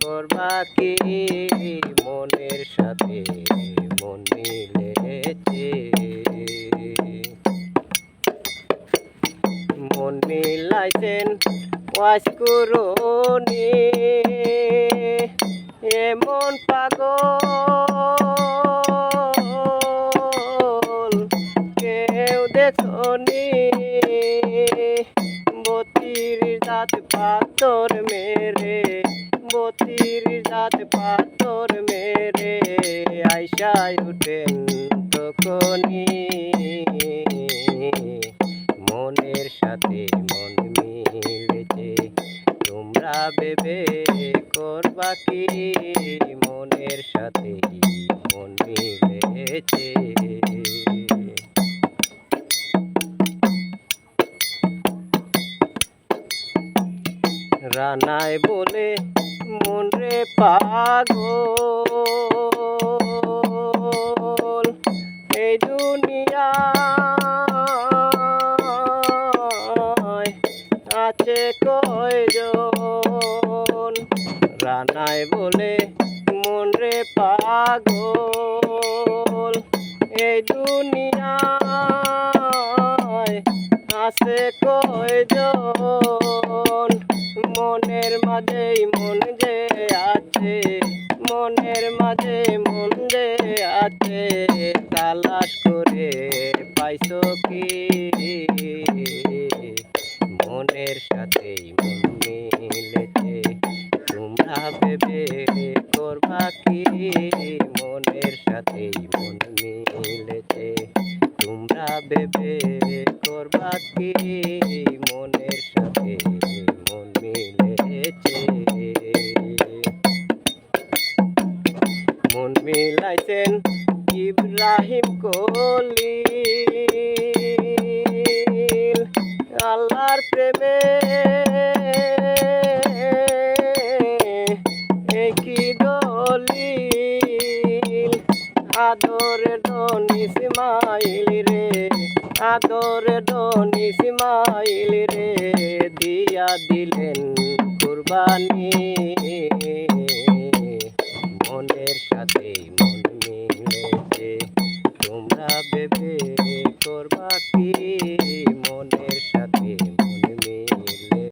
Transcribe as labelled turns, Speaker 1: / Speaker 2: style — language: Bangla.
Speaker 1: করবা কি মনের সাথে মন মিলেছে, মন মিলাইছেন ওয়াজ করুনি এমন পাগল কেউ দেখনি। বতির দাঁত পাথর মেরে, বতির দাঁত পাথর মেরে আইসায় উঠেন তখনই মনের সাথে মন মিলেছে। তোমরা ভেবে করবা কি মনের সাথে মন মিলেছে। রানায় বলে মন রে পাগল এই দুনিয়ায় আছে কয়জন। রানায় বলে মন রে পাগল এই দুনিয়ায় আছে কয়জন। মনের মাঝেই মন যে আছে, মনের মাঝে মন যে আছে তালাশ করে পাইছো কি মনের সাথেই মন মিলেছে। তোমরা ভেবে করবা কি মনের সাথেই মন মিলেছে। তোমরা ভেবে করবা কি মনের সাথে মন মিলেছে। মন মিলাইছেন ইব্রাহিম খলিল আল্লাহর প্রেমে একই দলিল। আদরের ডন ইসমাইল রে, আদরের ডন ইসমাইল রে দিয়া দিলেন কুরবানি